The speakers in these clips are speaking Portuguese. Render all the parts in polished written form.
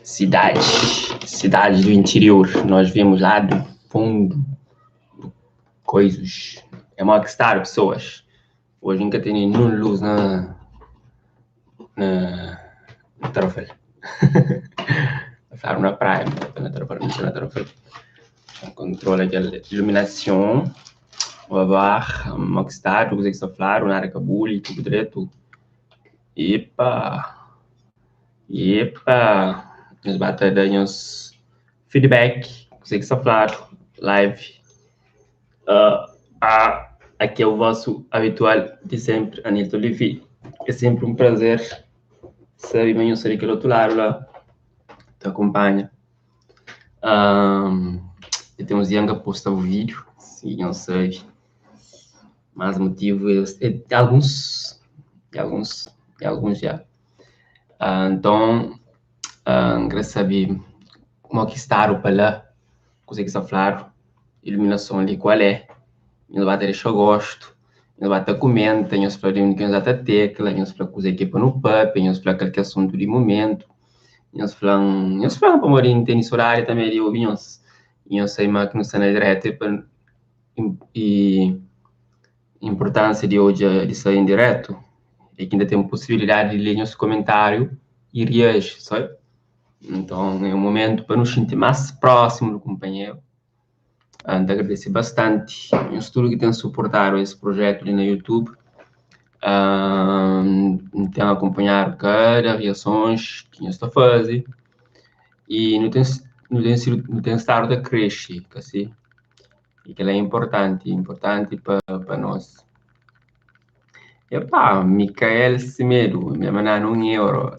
cidade do interior. Nós vemos lá do fundo coisas. É mal que estar, pessoas. Hoje nunca tem nenhuma luz na troféu. Falaram na praia, na troféu. Controla aquela iluminação. O avar, mal que estar, o que está falando, na área cabuli, tudo direito. Epa. Nos batalhões feedback, você que está falando, live. Aqui é o vosso habitual de sempre, Anilton Levi. É sempre um prazer saber bem eu ser aquele outro lado lá, te acompanha. E temos Yanga posta o vídeo, se não sei. Mas motivo é alguns já. Então, queria saber como é que está o para consegue falar iluminação ali qual é. Nós vai ter eu gosto, nós vai ter comenta, nós falamos que nós vai ter tecla, nós falamos coisa aqui para no pub, nós falamos aquele assunto de momento, nós falamos para morar em tênis horário também de ouvinhos, nós sei mais que não está na direta e importância de hoje de sair em direto é que ainda tem possibilidade de ler nosso comentário e reagir, sabe? Então é um momento para nos sentir mais próximo do companheiro. Agradecer bastante o estudo que tem suportado esse projeto ali no YouTube. Tem acompanhado cada reações que nós estamos fazendo e não tem estado a crescer, assim. E que ela é importante para nós. Epá, Micael Semedo, me mandaram €1.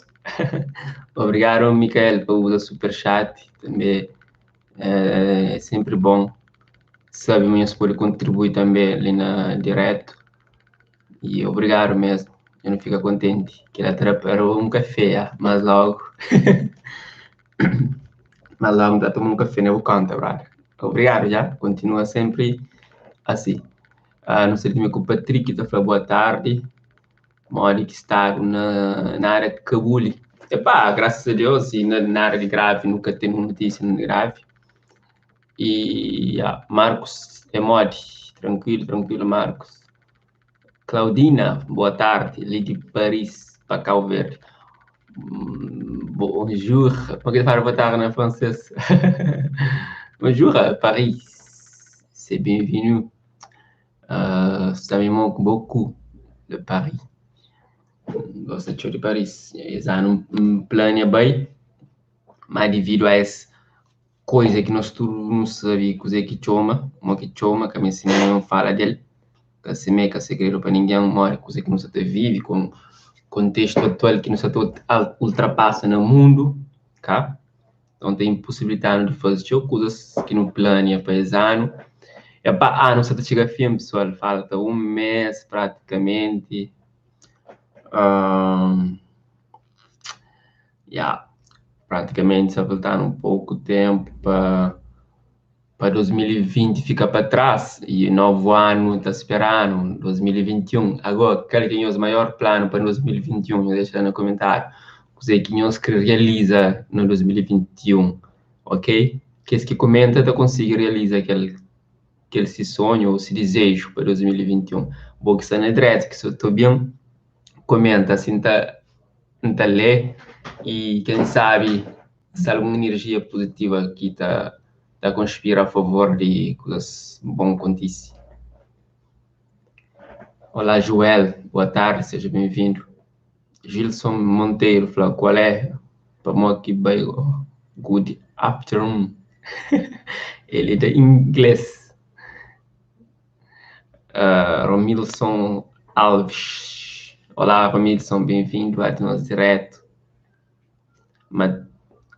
Obrigado, Micael, por usar Superchat. Também é sempre bom. Sabe, mas pode contribuir também ali na direto. E obrigado mesmo. Eu não fico contente que ela preparou um café, mas logo está tomando um café no canto, brother. Obrigado já. Continua sempre assim. Não sei se me com o Patrick está falando boa tarde. Mori que está na área de Cabuli. Epá, graças a Deus, e na área de grave, nunca tenho notícia de grave. E Marcos é Mori. Tranquilo, Marcos. Claudina, boa tarde. Ali de Paris, para Cabo Verde. Bonjour. Como é que fala boa tarde na francês? Bonjour, Paris. C'est bienvenu. Ça me manque beaucoup, de Paris. Gosto de Paris. Já não planeia bem, mas devido a essa coisa que nós todos não sabemos, coisa que chama, que a minha senhora não fala dele, que se meca segredo para ninguém, uma coisa que nós até vive com contexto atual que nós até ultrapassa no mundo, tá? Então tem possibilidade de fazer coisas que não planeia para esse ano. Nós até chega a fim, pessoal, falta um mês praticamente. Praticamente só faltando um pouco tempo para 2020 ficar para trás e novo ano está esperando 2021. Agora, qual que é o maior plano para 2021? Deixa no comentário. O que nós realiza no 2021, ok? Que comenta está conseguir realizar aquele se sonho ou se desejo para 2021. Bom que está na direita, que se eu estou bem, comenta assim, tá ler e quem sabe se alguma energia positiva aqui está conspira a favor de coisas bom acontecer. Olá, Joel, boa tarde, seja bem-vindo. Gilson Monteiro falou, qual é? Para aqui, good afternoon. Ele é de inglês. Romilson Alves. Olá, Romilson, bem-vindo a nós direto.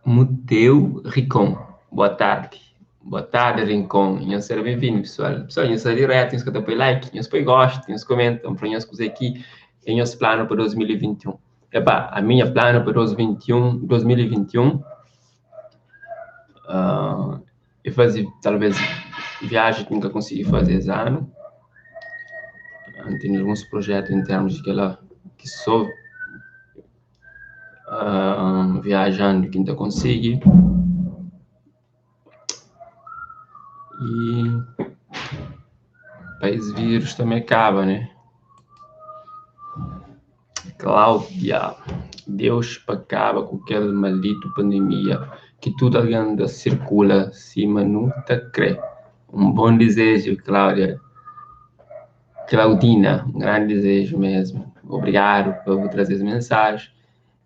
Muteu Ricom, boa tarde. Boa tarde, Rincon. Seja bem-vindo, pessoal. Pessoal, nós direto, nós põe like, nós põe gosto, nós comentam, para nós fazer aqui em nosso plano para 2021. A minha plano para 2021 é fazer, talvez, viagem que nunca consegui fazer esse ano. Tem alguns projetos em termos de que sou viajando quem tá consegue. E país vírus também acaba, né? Cláudia, Deus acaba com aquela maldita pandemia que tudo ainda circula, cima nunca crê. Um bom desejo, Cláudia. Claudina, um grande desejo mesmo. Obrigado por trazer as mensagens.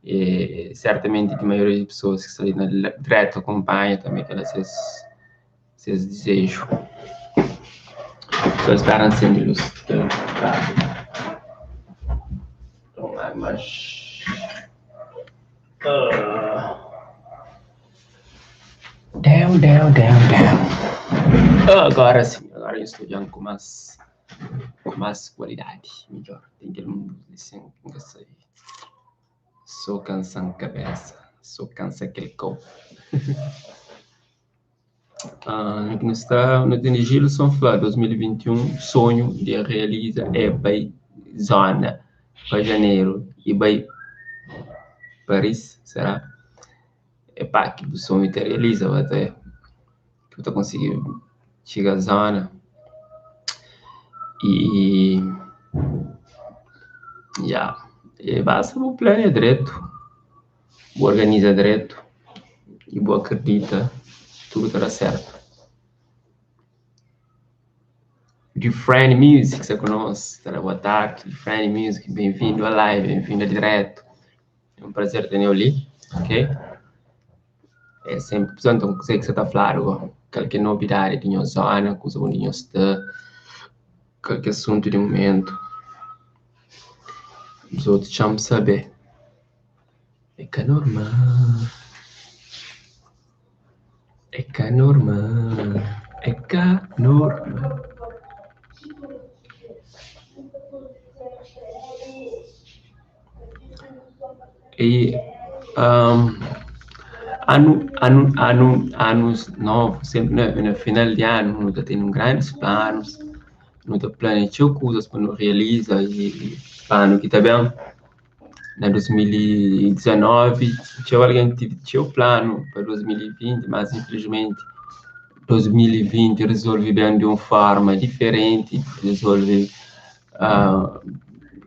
E certamente que a maioria das pessoas que estão ali na direto acompanha também aquelas seus desejos. Estou esperando sempre luz. Então, mas down. Agora sim, agora eu estou olhando com mais qualidade, melhor. Tem que assim, só cansando a cabeça, só cansa aquele corpo. No Gilo São Flá 2021, sonho de realiza é para zona, para janeiro e para Paris, será? É para que o sonho te realiza, até que tu conseguir chegar à zona e basta o plano direito, o organiza direito e o acredita, tudo dará certo. Different Music, você conhece? Boa tarde, Different Music, bem-vindo à live, bem-vindo a direto. É um prazer ter eu ali, ok? É sempre, portanto, não sei que você está falando, qualquer novidade de minha zona, coisa onde eu estou, qualquer assunto de momento, os outros chamam saber. É que é normal. É que é normal. É que é normal. E anos novos, sempre no final de ano, nós temos grandes planos, nós planejamos coisas para nós realizar e plano que também na 2019 tinha alguém que tinha o plano para 2020, mas infelizmente 2020 resolve bem de uma forma diferente, resolve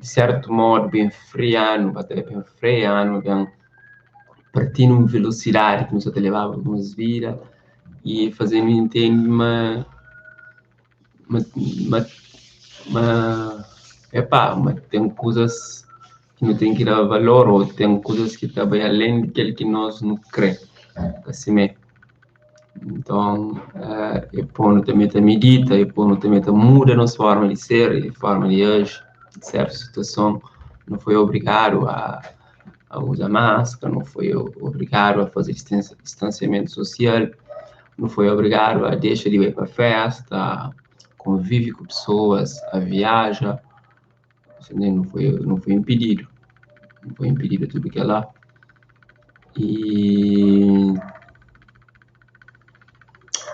de certo modo bem freando, até bem freando, bem partindo em velocidade que nos levava algumas vidas e fazendo entender tem coisas que não tem que dar valor ou tem coisas que também além daquele que nós não crê, assim mesmo. Então, é bom também a medita, é bom também muda a nossa forma de ser e forma de agir, em certa situação, não foi obrigado a usar máscara, não foi obrigado a fazer distanciamento social, não foi obrigado a deixar de ir para festa, convive com pessoas, a viaja, não foi impedido, não foi impedido tudo que é lá.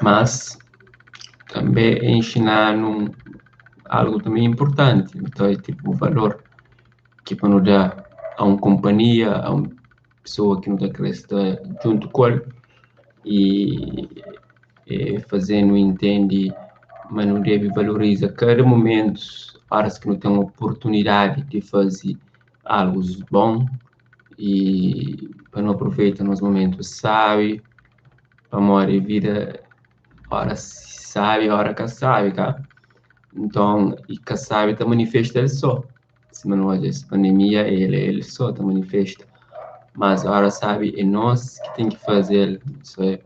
Mas também ensinando algo também importante, então é tipo o valor que para nos dar a uma companhia, a uma pessoa que não está junto com ele e fazendo entende, mas não deve valorizar cada momento, horas que não tem a oportunidade de fazer algo bom e para não aproveitar nos momentos sabe, amor e vida, hora sabe, hora que sabe, tá? Então, e que sabe tá manifesta ele só. Se não olha essa pandemia, ele só tá manifesta. Mas a hora sabe, é nós que tem que fazer, isso é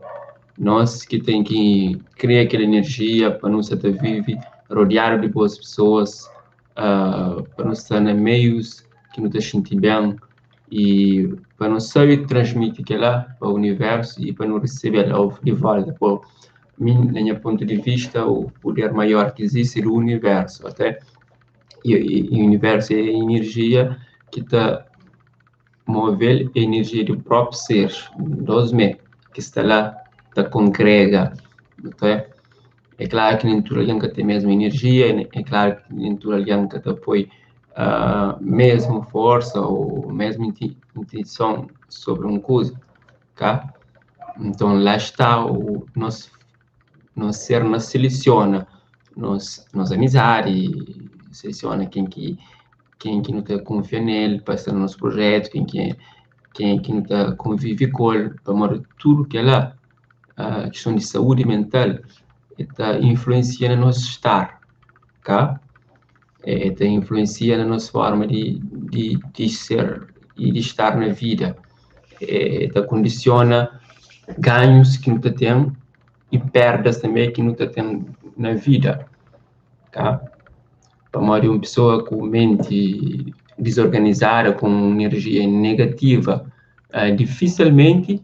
nós que tem que criar aquela energia para nós estar vive, rodeado de boas pessoas, para nós estar em meios que nos sentir bem e para nós saber transmitir aquela para o universo e para não receber ela de volta. Por mim, na minha ponto de vista, o poder maior que existe é o universo, até e o universo é a energia que está movendo a energia do próprio ser, dos me que está lá da congrega, okay? É claro que nem tudo alguém que tem a mesma energia, é claro que nem tudo alguém que apoia mesmo força ou mesmo intenção sobre uma coisa, tá? Então, lá está o nosso ser, nos seleciona, nos amizade, seleciona quem que não está confia nele para estar no nosso projeto, quem que não está convive com ele, para tudo que é lá, a questão de saúde mental, está influencia no nosso estar, tá? Está influencia na nossa forma de ser e de estar na vida, está condiciona ganhos que não tem e perdas também que não tem na vida, tá? Para uma pessoa com mente desorganizada, com energia negativa, dificilmente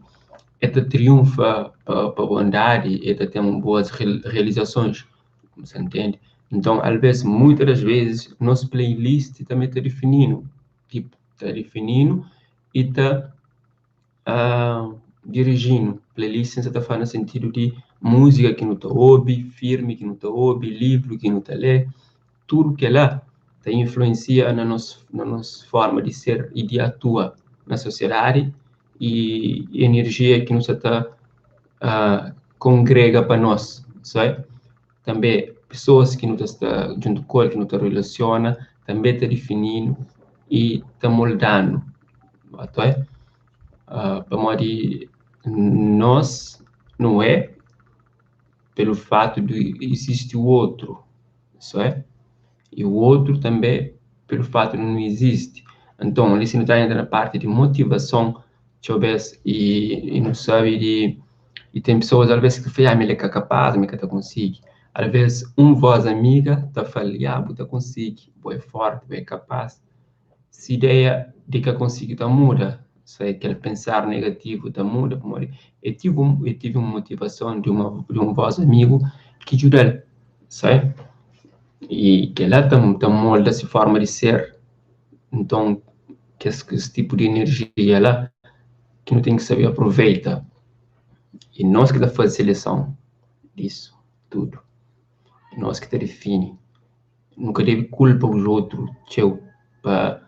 ela triunfa para a bondade, ela tem boas realizações, você entende? Então, às vezes, muitas das vezes, nosso playlist também está definindo, tipo, está definindo e está dirigindo. Playlist está falando no sentido de música que não está ouve, filme que não está ouve, livro que não está lê, tudo que é lá influencia na nossa forma de ser e de atuar na sociedade e energia que nos está congrega para nós, sabe? Também pessoas que nos está junto com que nos relaciona, também está definindo e está moldando, tá? Para modo de nós não é pelo fato de existir o outro, sabe? E o outro também pelo fato de não existe. Então, ali se não está entrando na parte de motivação, talvez, e não sabe de... E tem pessoas, às vezes, que falam, ele é capaz, ele está consegue. Às vezes, voz amiga está falando, está consegue, é forte, é capaz. Se a ideia de que consigo está muda, se aquele pensar negativo está muda, eu tive uma motivação de uma voz amigo que ajuda ele, sabe? E que ela tem molda essa forma de ser. Então, que esse tipo de energia lá, que não tem que saber aproveitar. E nós que fazemos a seleção disso, tudo. E nós que define. Nunca deve culpa os outros, para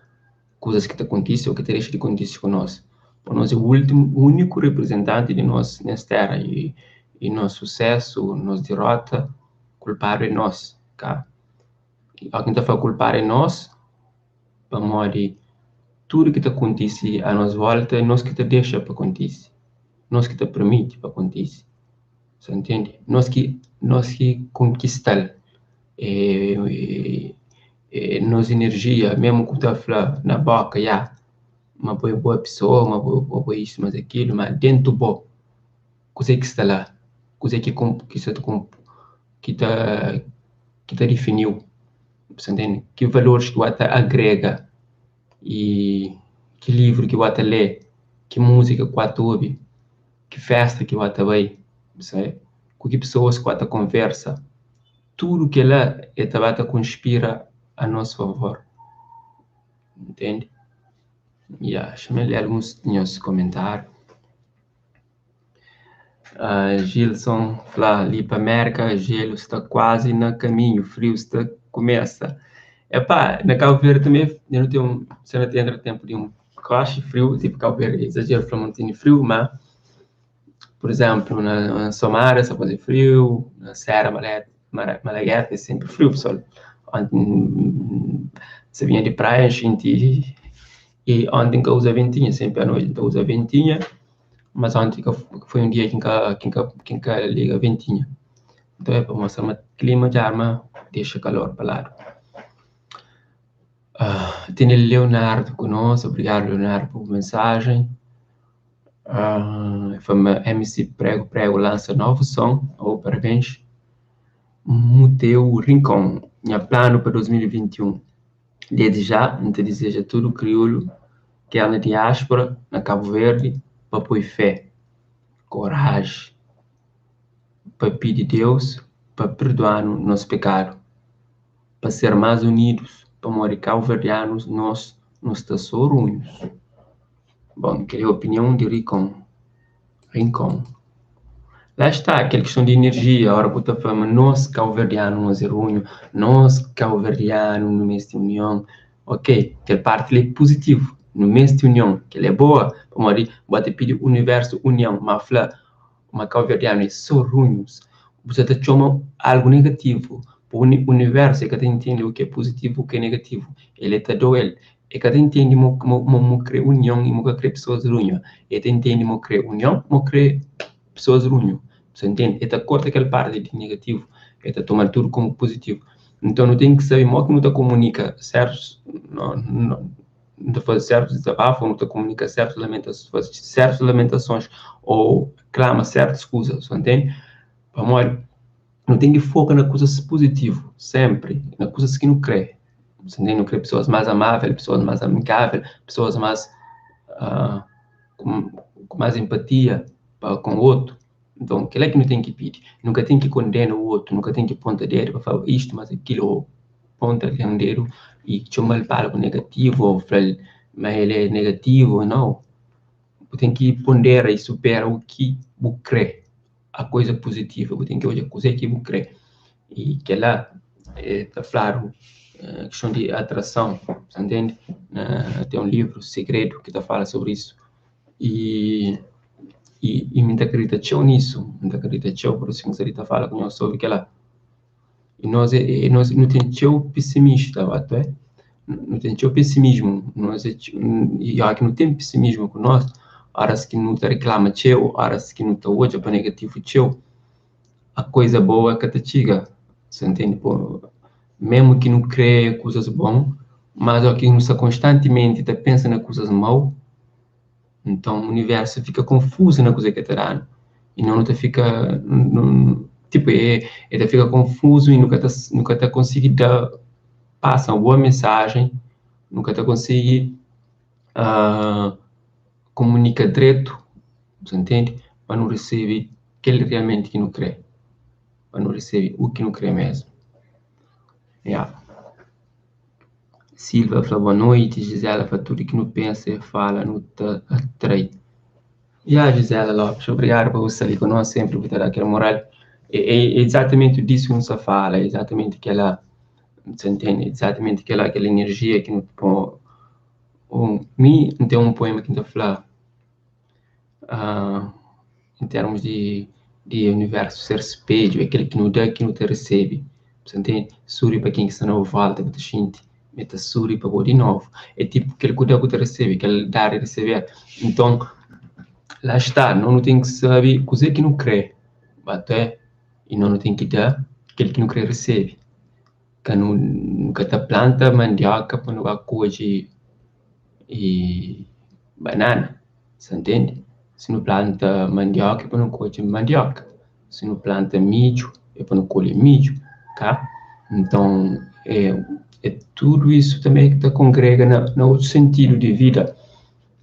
coisas que acontecem ou que deixam de acontecer com nós. Porque nós é o único representante de nós nessa terra. E nosso sucesso, nossa derrota, culpado é nós, tá? Alguém está a culpar é nós, para morrer tudo que acontece à nossa volta, é nós que deixa para acontecer, nós que permite para acontecer, você entende? Nós que conquistamos nossa energia, mesmo que está falando na boca, uma boa pessoa, uma boa isso, mas aquilo, mas dentro do bom, coisa que está lá, coisa que está definiu, você entende? Que valores que você agrega e que livro que você lê, que música que você ouve, que festa que você vai, sabe? Com que pessoas que você conversa, tudo que lá vai conspira a nosso favor, entende? Deixa-me ler alguns meus comentários. Gilson fala, ali para América, gelo está quase no caminho, frio está começa. Na Cabo Verde também, eu não tenho, você não tem tempo de coche frio, tipo Cabo Verde, exagero, para não ter frio, mas, por exemplo, na Somara, só fazer frio, na Serra Malagueta, é sempre frio, pessoal. Você vinha de praia, gente, e ontem que eu usa ventinha, sempre à noite eu usa ventinha, mas ontem que foi um dia que liga a ventinha. Então é para mostrar o clima de arma, deixa calor para lá. Tem Leonardo conosco, obrigado Leonardo por mensagem. Foi MC Prego lança novo som, parabéns. Muteu Rincon, minha plano para 2021. Desde já, te deseja tudo crioulo, que é na diáspora, na Cabo Verde, para pôr fé, coragem, para pedir Deus, para perdoar nosso pecado, para ser mais unidos, para morrer cabo-verdianos, nós estamos ruins. Bom, que é a opinião de Rincon. Lá está, aquela questão de energia, a hora que eu falo, nós cabo-verdianos, nós é ruim, nós cabo-verdianos, no mês de união, ok, que parte é positivo, no mês de união, que ele é boa, vamos bota pedir universo união, mas fala, uma calverdiano é só ruins, você te chama algo negativo, o universo é que te entende o que é positivo, o que é negativo, ele te doel, é que te entende mo cria união e mo cria pessoas ruins, e te entende mo cria união, mo cria pessoas ruins, você entende? E te corta aquela parte de negativo, e te toma tudo como positivo. Então, não tem que saber como que não te comunica certos, não te faz certos desabafos, não te comunica certas lamentações, ou clama certas coisas, entende? Amor, não tem que focar nas coisas positivas, sempre, nas coisas que não crê. Você entende? Não crê pessoas mais amáveis, pessoas mais amigáveis, pessoas mais, ah, com, com mais empatia com o outro. Então, aquilo é que não tem que pedir. Nunca tem que condenar o outro, nunca tem que apontar dedo para falar isto, mas aquilo, ou aponta um dedo e chama ele para algo negativo, ou fala, mas ele é negativo, não. Tem que ponderar e superar o que você crê, a coisa positiva, você tem que olhar a coisa que você crê. E que lá, está claro, questão de atração, você entende? Tem um livro, Segredo, que fala sobre isso. E me acredita nisso, me acredita por isso que você fala com eu sobre que lá. E nós não temos pessimista, até não tem pessimismo, nós e aqui não tem pessimismo com nós, horas que não te reclama teu, horas que não te olha para negativo teu, a coisa boa que te chega, você entende? Pô, mesmo que não crê coisas boas, mas aqui não está constantemente te pensa nas coisas mal, então o universo fica confuso na coisa que está dando, e não te fica, tipo, ele fica confuso e nunca te consegue dar, passa uma boa mensagem, nunca te consegue comunica direto, você entende? Para não receber aquele realmente que não crê, para não receber o que não crê mesmo. Yeah. Silva fala boa noite, Gisela fala tudo que não pensa e fala, não te atrai. Gisela Lopes, obrigado por você ali conosco, sempre por ter aquela moral. É exatamente disso que você fala, é exatamente aquela, você entende? Exatamente aquela energia que não põe. Tem um poema que não fala, em termos de universo, ser espelho, é aquele que não dá, que não te recebe. Você entende? Suri para quem está na volta, para gente, meta suri para de novo. É tipo aquele que dá, que te recebe, aquele dar e receber. Então, lá está, não tem que saber coisa que não crê, até, e não tem que dar, aquele que não crê recebe. Que nunca te planta mandioca para não acolher e banana, você entende? Se não planta mandioca, é para não colher mandioca. Se não planta milho, é para não colher milho, tá? Então, é tudo isso também que te congrega no outro sentido de vida.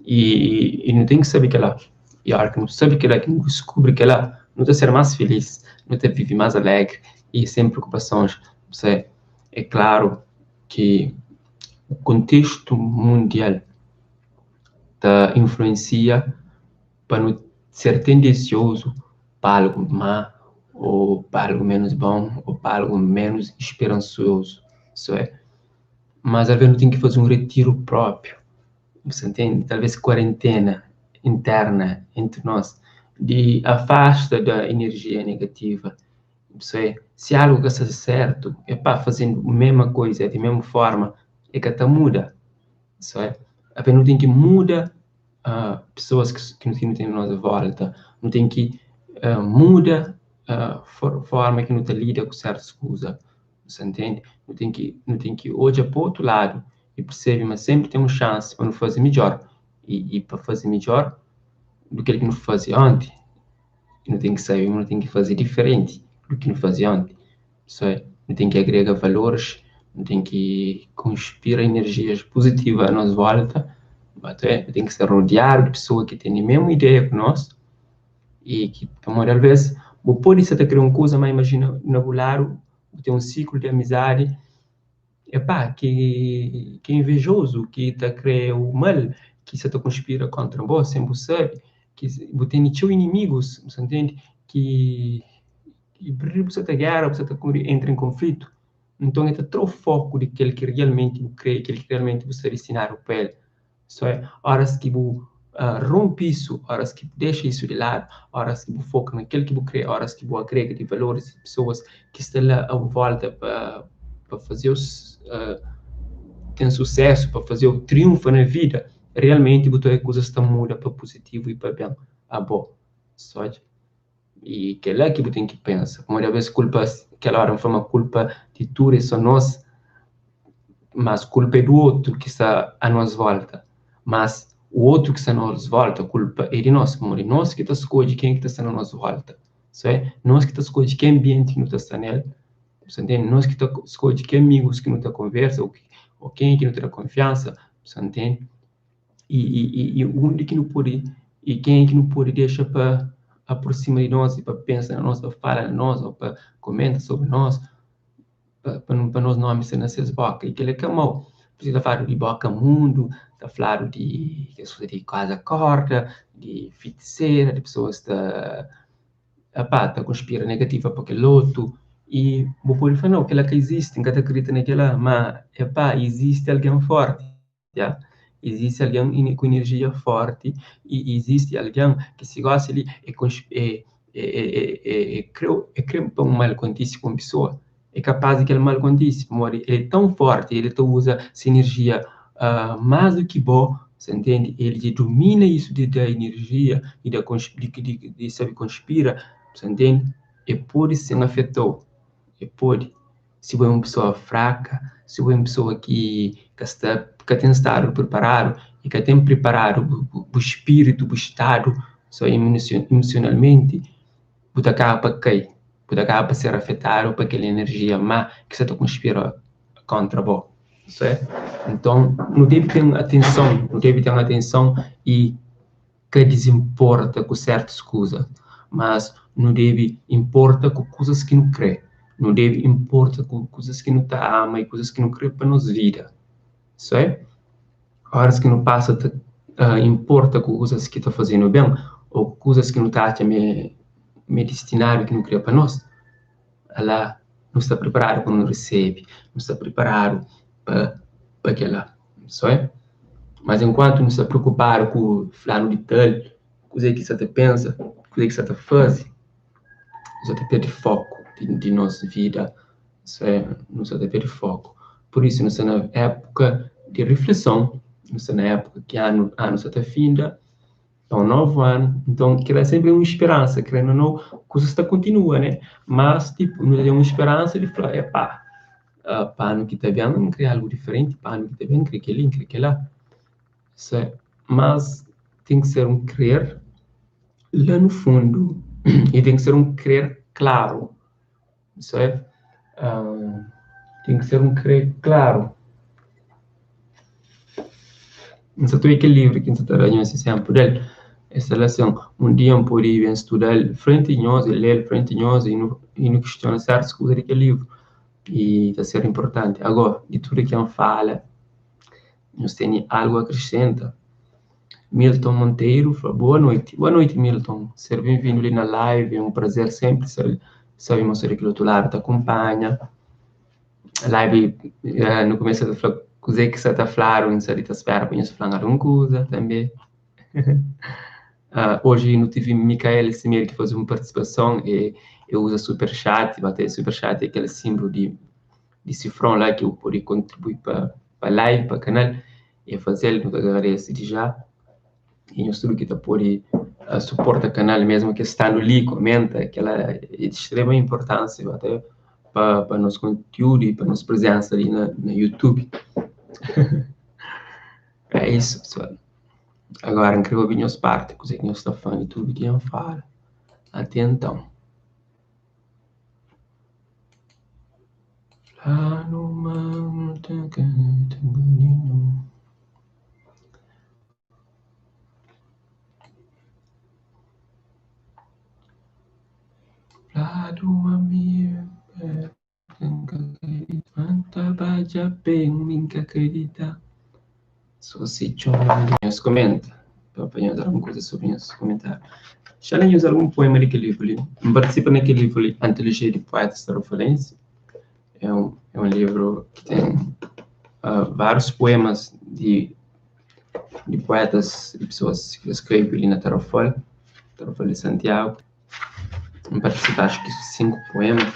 E não tem que saber que ela, e a hora que não sabe que ela, que não descobre que ela, não te ser mais feliz, não te vive mais alegre e sem preocupações. Você, é claro que o contexto mundial te influencia para não ser tendencioso para algo má, ou para algo menos bom, ou para algo menos esperançoso, isso é. Mas às vezes não tem que fazer um retiro próprio, você entende? Talvez quarentena interna entre nós, de afasta da energia negativa, isso é. Se algo que está certo, é para fazendo a mesma coisa, de mesma forma, é que está muda, isso é. Apenas não tem que mudar pessoas que não têm nossa volta, não tem que muda a forma que não te lida com certas coisas, você entende? Não tem que olhar para o outro lado e percebe, mas sempre tem uma chance para não fazer melhor, e para fazer melhor do que ele não fazia antes, não tem que saber, não tem que fazer diferente do que não fazia antes, isso é, não tem que agregar valores, não tem que conspirar energias positivas à nossa volta, tem que se rodear de pessoas que têm a mesma ideia que nós e que, por às vezes, você pode ser criar uma coisa, mas imagina, no lado, tem um ciclo de amizade, que é invejoso, que está criando o mal, que você conspira contra você, sem você sabe, que você tem inimigos, você entende? Que por você está guerra, você entra em conflito. Então, ele está foco daquele que realmente crê, aquele que realmente você ensinar para ele. Isso é, horas que você rompe isso, horas que deixa isso de lado, horas que você foca naquele que você crê, horas que você agrega de valores, pessoas que estão lá à volta para fazer ter sucesso, para fazer o triunfo na vida, realmente você coisas estão mudando para positivo e para bem. Bom, só e que é lá que você tem que pensar. Como às vezes culpa, aquela hora foi uma culpa de tudo isso nós, mas culpa é do outro que está a nossa volta. Mas o outro que está a nossa volta, a culpa é de nós, como de nós que está escolhendo quem que está a nossa volta. Isso é, nós que está escolhendo que ambiente que não está nele, você entende? Nós que está escolhendo que amigos que não está conversa, ou quem que não tem confiança, você entende? E onde que não pode, e quem que não pode deixar para aproximar de nós, para pensar em nós, para falar em nós, ou para comentar sobre nós, para nós nomes ser nessas bocas. E que ele é mal. Precisa falar de boca mundo, está falando de casa corta, de feiticeira, de pessoas que conspira negativa para aquele outro. E vou pode falar, não, aquela que existe, ninguém acredita naquela, mas, existe alguém forte, já? Existe alguém com energia forte, e existe alguém que se gosta ali crê para um mal acontecer com a pessoa, é capaz de que ele mal aconteça, ele é tão forte, ele usa essa energia mais do que bom, você entende? Ele domina isso da energia e de sabe, conspira, você entende? E pode ser afetou, e pode. Se é uma pessoa fraca, se é uma pessoa que tem estado preparado, e que tem preparado o espírito, o estado, só emocionalmente, você acaba cair, você acaba ser afetado por aquela energia má que você está conspirando contra você. Certo? Então, não deve ter atenção, não deve ter atenção e que desimporta com certas coisas, mas não deve importa com coisas que não crê, não deve importa com coisas que não tá ama e coisas que não crê para nos vida, certo? Horas que não passa importa com coisas que está fazendo bem ou coisas que não tá me destinaram que não crê para nós, ela não está preparado quando recebe, não está preparado para aquela, certo? Mas enquanto não se preocupar com o fulano de tal, coisa que você pensa, coisa que você faz, você perde foco de nossa vida, não se perde foco. Por isso, nós estamos na época de reflexão, nós estamos na época que ano se está finda, é um novo ano, então cria sempre uma esperança, querendo ou não, coisas está continua, né? Mas, tipo, não é uma esperança de falar, para ano que está vendo, não criar algo diferente, para ano que está vendo, criar aquele lá. Mas tem que ser um crer lá no fundo e tem que ser um crer claro, certo? Tem que ser um crer claro. Não tem aquele livro que você está lendo sempre dele, essa lição, um dia eu podia estudar frente a nós, ler frente a nós e não questionar certas coisas daquele livro. E está sendo importante. Agora, de tudo que ele fala, nós temos algo a acrescentar. Milton Monteiro, boa noite. Boa noite, Milton. Seja bem-vindo ali na live, é um prazer sempre saber mostrar que o outro lado te acompanha. A live, no começo eu falei, coisa que você está falando, você está esperando para nós falar alguma coisa também. Hoje não tive Micael Semeiro que faz uma participação e eu uso Superchat, bater Superchat é aquele símbolo de cifrão lá que eu posso contribuir para a live, para o canal, e fazer, ele não agradeço de já. E nós tudo que está por suporta o canal mesmo que está ali, comenta, que ela é de extrema importância até para nosso conteúdo e para nossa presença ali na YouTube. É isso, pessoal. Agora, incrível ouvir as partes, coisa que nós estamos falando e tudo que eu falo. Até então. Lá no mar, lá do mamia, quanta baja bem, minha acredita. Só se nos comenta, para apanhar alguma coisa sobre os comentários. Já nem usar algum poema daquele livro ali. Participa naquele livro ali, Antologia de Poetas da Referência. É um É um livro que tem vários poemas de poetas e pessoas que escrevem ali na Tarrafol de Santiago. Vou participar, acho que 5 poemas.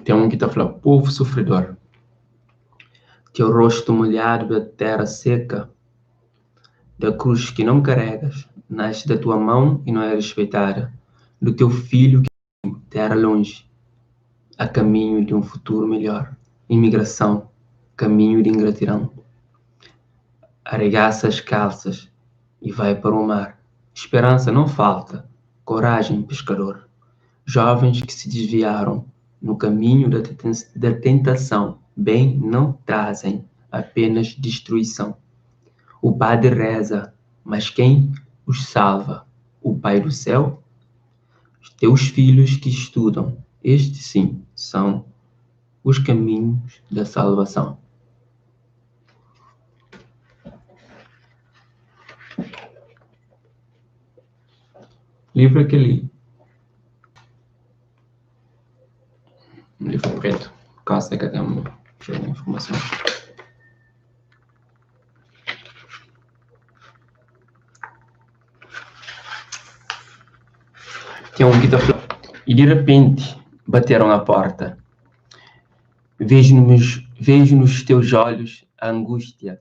Tem um que está falando: povo sofredor, teu rosto molhado da terra seca, da cruz que não carregas, nasce da tua mão e não é respeitada, do teu filho que terra longe, a caminho de um futuro melhor, imigração, caminho de ingratidão. Arregaça as calças e vai para o mar. Esperança não falta, coragem, pescador. Jovens que se desviaram no caminho da tentação, bem não trazem, apenas destruição. O padre reza, mas quem os salva? O Pai do céu? Os teus filhos que estudam, estes sim, são os caminhos da salvação. Livro que li. Um livro preto, por causa que tem cheio de informação. Tem um que está falando. E de repente bateram à porta. Vejo nos teus olhos a angústia,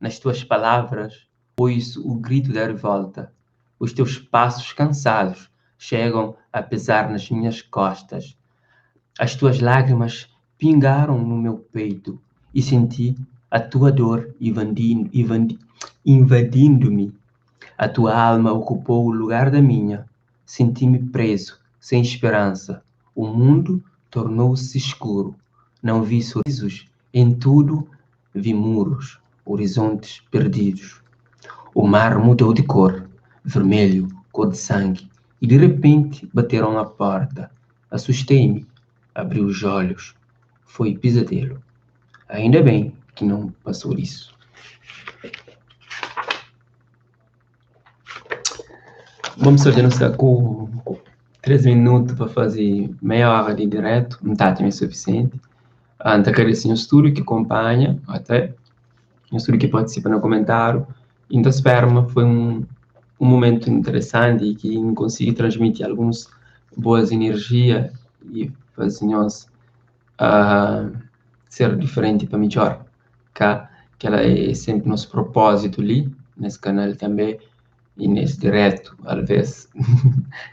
nas tuas palavras ouço o grito da revolta. Os teus passos cansados chegam a pesar nas minhas costas. As tuas lágrimas pingaram no meu peito e senti a tua dor invadindo-me. A tua alma ocupou o lugar da minha. Senti-me preso, sem esperança. O mundo tornou-se escuro. Não vi sorrisos, em tudo vi muros, horizontes perdidos. O mar mudou de cor, vermelho, cor de sangue, e de repente bateram à porta. Assustei-me, abri os olhos. Foi pesadelo. Ainda bem que não passou isso. Vamos fazer no saco 3 minutos para fazer meia hora de direto, não está também suficiente. Anta agradecer o estúdio que acompanha, até o estúdio que participa no comentário. Então, esperma foi um momento interessante e que consegui transmitir algumas boas energias e fazer nós ser diferente para melhor. Que ela é sempre nosso propósito ali, nesse canal também, e nesse direto, às vezes.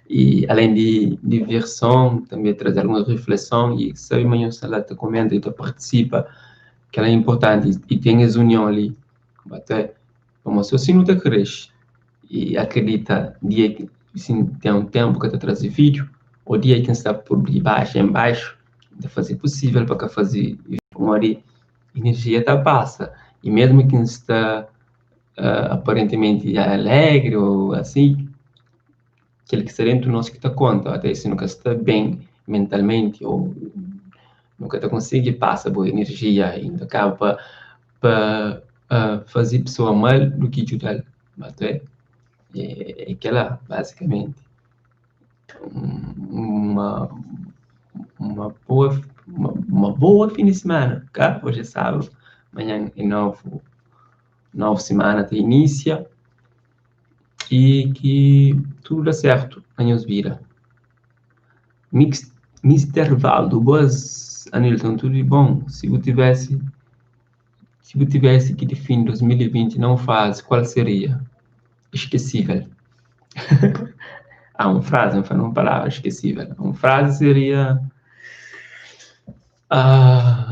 E além de diversão, também trazer alguma reflexão e sabe amanhã se ela te comenta e tu participa, que ela é importante e tem essa união ali. Até, como se você não te cresce e acredita, dia que assim, tem um tempo que tu traz vídeo, o dia que está por debaixo, embaixo, de fazer possível para que fazer uma hora energia tá passa. E mesmo que está aparentemente alegre ou assim, aquele que está dentro de nós que está conta, até se nunca está bem mentalmente ou nunca está consegue passa boa energia e acaba para fazer pessoa mal do que ajudar, até é aquela basicamente uma boa fim de semana, cá hoje é sábado, amanhã é nova semana te inicia e que tudo dá certo, anos vira. Mr. Valdo, boas, Anilton, tudo de bom? Se eu tivesse que definir 2020 não faz, qual seria? Esquecível. Uma frase, não foi uma palavra, esquecível. Uma frase seria...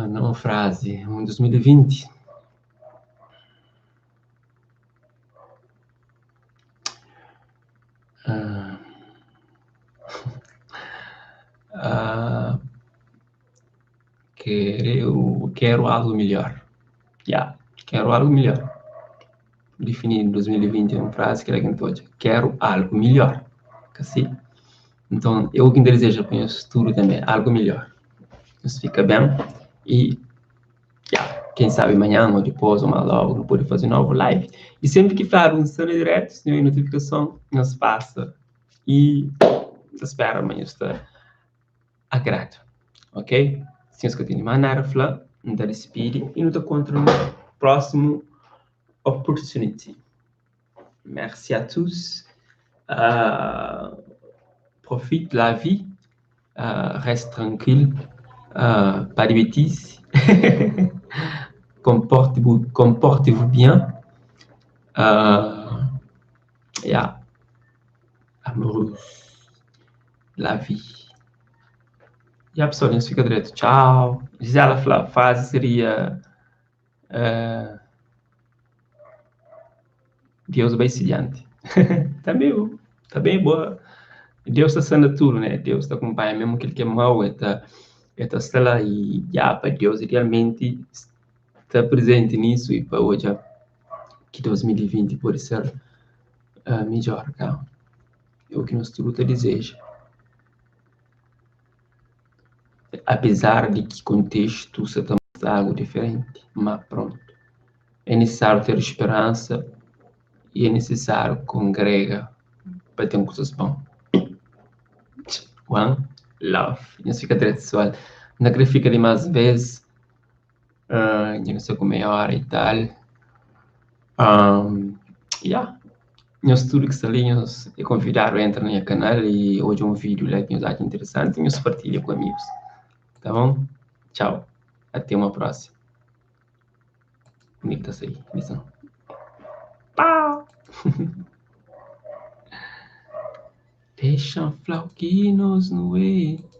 não, frase, 2020... quero algo melhor. Quero algo melhor. Definir 2020 é uma frase que alguém pode. Quero algo melhor. Assim. Então, eu que desejo para o futuro também algo melhor. Isso fica bem. E, quem sabe amanhã ou depois, ou mais logo, não pode fazer novo live. E sempre que for um cena direto, se tem notificação, nos passa. E espera amanhã está agrado. Ok? Se você continua a mandar, não te despede e não te encontro no próximo opportunity. Merci à tous. Profite de la vie. Reste tranquille. Pas de bêtises. Comportez-vous bien. Yeah. Amoureux. La vie. E a pessoa fica direto, tchau. Já a frase seria Deus vai se diante. Tá bem boa. Deus está sendo tudo, né? Deus está acompanhando, mesmo aquele que é mau, está lá e já para Deus realmente está presente nisso e para hoje que 2020 pode ser melhor, tá? É o que nós tudo deseja. Apesar de que contexto você está algo diferente, mas pronto. É necessário ter esperança e é necessário congregar para ter coisas bom. One love. Não fica tradicional. Não queria ficar de mais vezes. Eu não sei como é a hora e tal. Yeah. Nós tudo que salinhos e convidaram a entrar no meu canal e hoje um vídeo lá que nos acha interessante e nos partilha com amigos. Tá bom? Tchau. Até uma próxima. Conecta-se aí. Visão. Pau! Deixa flauquinos no ar.